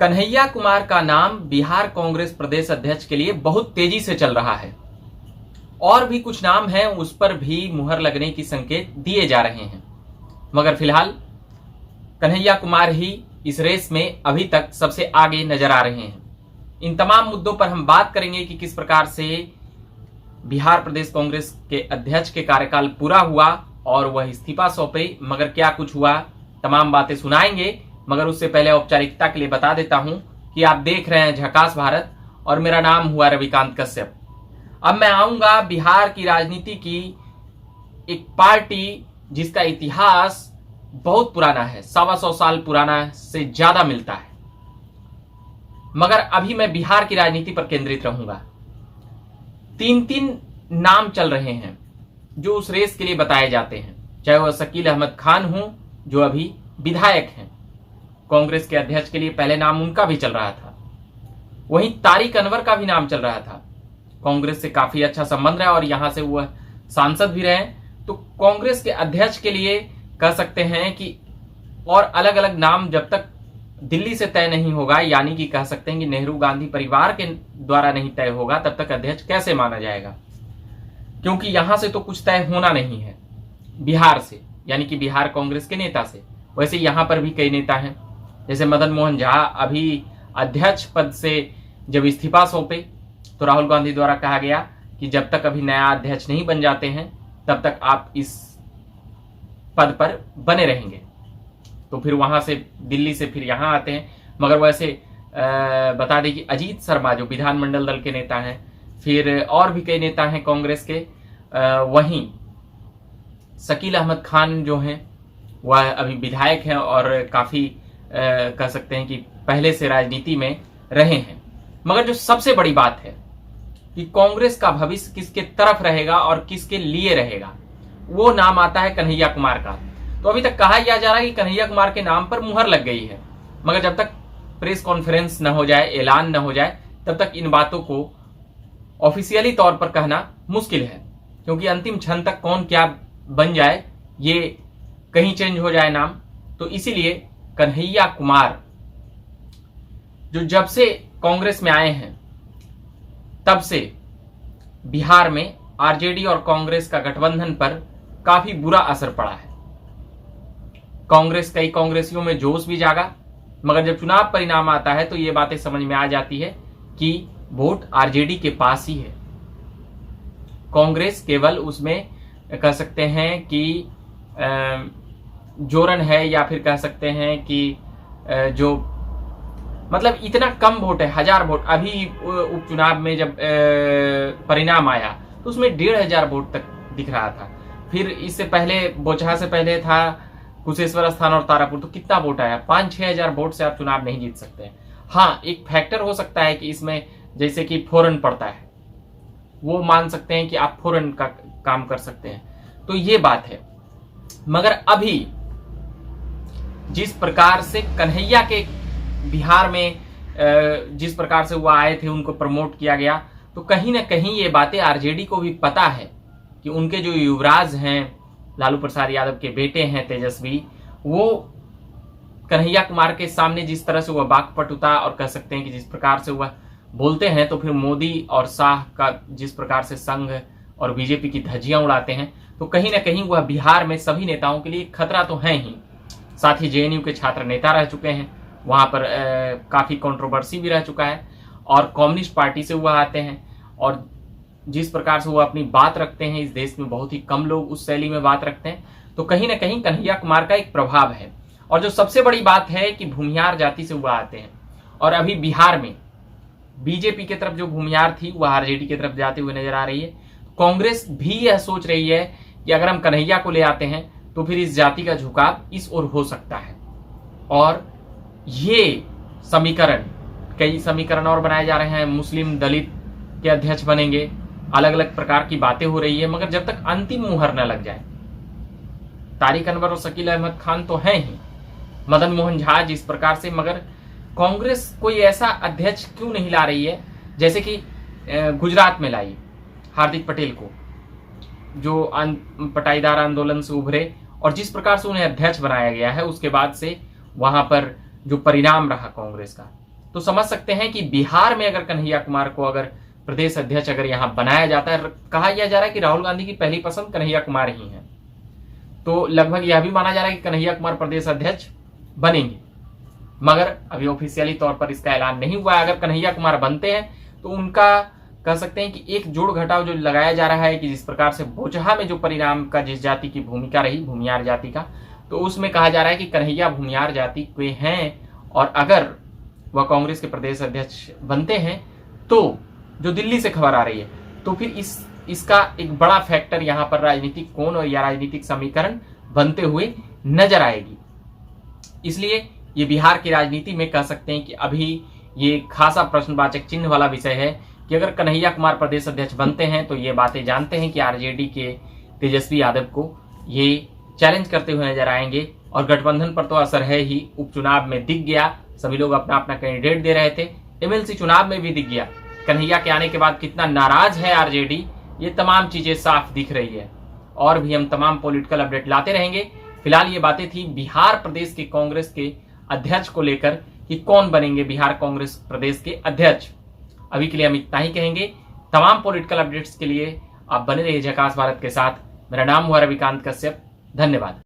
कन्हैया कुमार का नाम बिहार कांग्रेस प्रदेश अध्यक्ष के लिए बहुत तेजी से चल रहा है और भी कुछ नाम हैं, उस पर भी मुहर लगने की संकेत दिए जा रहे हैं, मगर फिलहाल कन्हैया कुमार ही इस रेस में अभी तक सबसे आगे नजर आ रहे हैं। इन तमाम मुद्दों पर हम बात करेंगे कि किस प्रकार से बिहार प्रदेश कांग्रेस के अध्यक्ष के कार्यकाल पूरा हुआ और वह इस्तीफा सौंपे, मगर क्या कुछ हुआ, तमाम बातें सुनाएंगे। मगर उससे पहले औपचारिकता के लिए बता देता हूं कि आप देख रहे हैं झकास भारत और मेरा नाम हुआ रविकांत कश्यप। अब मैं आऊंगा बिहार की राजनीति की एक पार्टी जिसका इतिहास बहुत पुराना है, 125 साल पुराना से ज्यादा मिलता है, मगर अभी मैं बिहार की राजनीति पर केंद्रित रहूंगा। 3 नाम चल रहे हैं जो उस रेस के लिए बताए जाते हैं, चाहे वह शकील अहमद खान हो जो अभी विधायक हैं, कांग्रेस के अध्यक्ष के लिए पहले नाम उनका भी चल रहा था, वहीं तारिक अनवर का भी नाम चल रहा था, कांग्रेस से काफी अच्छा संबंध है और यहां से वह सांसद भी रहे। तो कांग्रेस के अध्यक्ष के लिए कह सकते हैं कि और अलग अलग नाम जब तक दिल्ली से तय नहीं होगा, यानी कि कह सकते हैं कि नेहरू गांधी परिवार के द्वारा नहीं तय होगा, तब तक अध्यक्ष कैसे माना जाएगा, क्योंकि यहां से तो कुछ तय होना नहीं है बिहार से, यानी कि बिहार कांग्रेस के नेता से। वैसे यहां पर भी कई नेता हैं, जैसे मदन मोहन झा अभी अध्यक्ष पद से जब इस्तीफा सौंपे तो राहुल गांधी द्वारा कहा गया कि जब तक अभी नया अध्यक्ष नहीं बन जाते हैं तब तक आप इस पद पर बने रहेंगे। तो फिर वहां से दिल्ली से फिर यहां आते हैं। मगर वैसे बता दें कि अजीत शर्मा जो विधानमंडल दल के नेता हैं, फिर और भी कई नेता हैं कांग्रेस के, वहीं शकील अहमद खान जो हैं वह अभी विधायक हैं और काफी कह सकते हैं कि पहले से राजनीति में रहे हैं। मगर जो सबसे बड़ी बात है कि कांग्रेस का भविष्य किसके तरफ रहेगा और किसके लिए रहेगा, वो नाम आता है कन्हैया कुमार का। तो अभी तक कहा यह जा रहा है कि कन्हैया कुमार के नाम पर मुहर लग गई है, मगर जब तक प्रेस कॉन्फ्रेंस न हो जाए, ऐलान न हो जाए, तब तक इन बातों को ऑफिशियली तौर पर कहना मुश्किल है, क्योंकि अंतिम क्षण तक कौन क्या बन जाए, ये कहीं चेंज हो जाए नाम। तो इसीलिए कन्हैया कुमार जो जब से कांग्रेस में आए हैं तब से बिहार में आरजेडी और कांग्रेस का गठबंधन पर काफी बुरा असर पड़ा है। कई कांग्रेसियों में जोश भी जागा, मगर जब चुनाव परिणाम आता है तो ये बातें समझ में आ जाती है कि वोट आरजेडी के पास ही है। कांग्रेस केवल उसमें कह सकते हैं कि जोरन है, या फिर कह सकते हैं कि जो मतलब इतना कम वोट है, 1000 वोट। अभी उपचुनाव में जब परिणाम आया तो उसमें 1500 वोट तक दिख रहा था। फिर इससे पहले बोचहा से पहले था कुशेश्वर स्थान और तारापुर, तो कितना वोट आया, 5-6 हजार वोट से आप चुनाव नहीं जीत सकते हैं। हाँ, एक फैक्टर हो सकता है कि इसमें जैसे कि फोरन पड़ता है, वो मान सकते हैं कि आप फोरन का काम कर सकते हैं, तो ये बात है। मगर अभी जिस प्रकार से कन्हैया के बिहार में जिस प्रकार से वो आए थे, उनको प्रमोट किया गया, तो कहीं ना कहीं ये बातें आरजेडी को भी पता है कि उनके जो युवराज हैं, लालू प्रसाद यादव के बेटे हैं तेजस्वी, वो कन्हैया कुमार के सामने जिस तरह से वह बाकपटुता और कह सकते हैं कि जिस प्रकार से वह बोलते हैं, तो फिर मोदी और शाह का जिस प्रकार से संघ और बीजेपी की धज्जियां उड़ाते हैं, तो कहीं ना कहीं वह बिहार में सभी नेताओं के लिए खतरा तो है ही। साथ ही जेएनयू के छात्र नेता रह चुके हैं, वहां पर काफी कंट्रोवर्सी भी रह चुका है, और कम्युनिस्ट पार्टी से वह आते हैं, और जिस प्रकार से वो अपनी बात रखते हैं, इस देश में बहुत ही कम लोग उस शैली में बात रखते हैं। तो कहीं ना कहीं कन्हैया कुमार का एक प्रभाव है। और जो सबसे बड़ी बात है कि भूमिहार जाति से वो आते हैं, और अभी बिहार में बीजेपी की तरफ जो भूमिहार थी वह आरजेडी की तरफ जाते हुए नजर आ रही है। कांग्रेस भी यह सोच रही है कि अगर हम कन्हैया को ले आते हैं तो फिर इस जाति का झुकाव इस ओर हो सकता है, और ये समीकरण, कई समीकरण और बनाए जा रहे हैं। मुस्लिम दलित के अध्यक्ष बनेंगे, अलग अलग प्रकार की बातें हो रही है, मगर जब तक अंतिम मुहर न लग जाए, तारिक अनवर और शकील अहमद खान तो हैं ही, मदन मोहन झा जिस प्रकार से, मगर कांग्रेस कोई ऐसा अध्यक्ष क्यों नहीं ला रही है जैसे कि गुजरात में लाई हार्दिक पटेल को, जो पटाईदार आंदोलन से उभरे, और जिस प्रकार से उन्हें अध्यक्ष बनाया गया है, उसके बाद से वहां पर जो परिणाम रहा कांग्रेस का, तो समझ सकते हैं कि बिहार में अगर कन्हैया कुमार को अगर प्रदेश अध्यक्ष अगर यहां बनाया जाता है, कहा यह जा रहा है कि राहुल गांधी की पहली पसंद कन्हैया कुमार ही है, तो लगभग यह भी माना जा रहा है कि कन्हैया कुमार प्रदेश अध्यक्ष बनेंगे। मगर अभी ऑफिशियली तौर पर इसका ऐलान नहीं हुआ है। अगर कन्हैया कुमार बनते हैं तो उनका कह सकते हैं कि एक जोड़ घटाव जो लगाया जा रहा है कि जिस प्रकार से बोचहा में जो परिणाम का जिस जाति की भूमिका रही, भूमियार जाति का, तो उसमें कहा जा रहा है कि कन्हैया भूमियार जाति के हैं और अगर वह कांग्रेस के प्रदेश अध्यक्ष बनते हैं तो जो दिल्ली से खबर आ रही है, तो फिर इसका एक बड़ा फैक्टर यहाँ पर राजनीतिक कोण और या राजनीतिक समीकरण बनते हुए नजर आएगी। इसलिए ये बिहार की राजनीति में कह सकते हैं कि अभी ये खासा प्रश्नवाचक चिन्ह वाला विषय है कि अगर कन्हैया कुमार प्रदेश अध्यक्ष बनते हैं तो ये बातें जानते हैं कि आरजेडी के तेजस्वी यादव को ये चैलेंज करते हुए नजर आएंगे और गठबंधन पर तो असर है ही, उपचुनाव में दिख गया, सभी लोग अपना अपना कैंडिडेट दे रहे थे, एमएलसी चुनाव में भी दिख गया, कन्हैया के आने के बाद कितना नाराज है आरजेडी, ये तमाम चीजें साफ दिख रही है। और भी हम तमाम पॉलिटिकल अपडेट लाते रहेंगे। फिलहाल ये बातें थी बिहार प्रदेश के कांग्रेस के अध्यक्ष को लेकर कि कौन बनेंगे बिहार कांग्रेस प्रदेश के अध्यक्ष। अभी के लिए हम इतना ही कहेंगे। तमाम पॉलिटिकल अपडेट्स के लिए आप बने रहिए झकास भारत के साथ। मेरा नाम हुआ रविकांत कश्यप। धन्यवाद।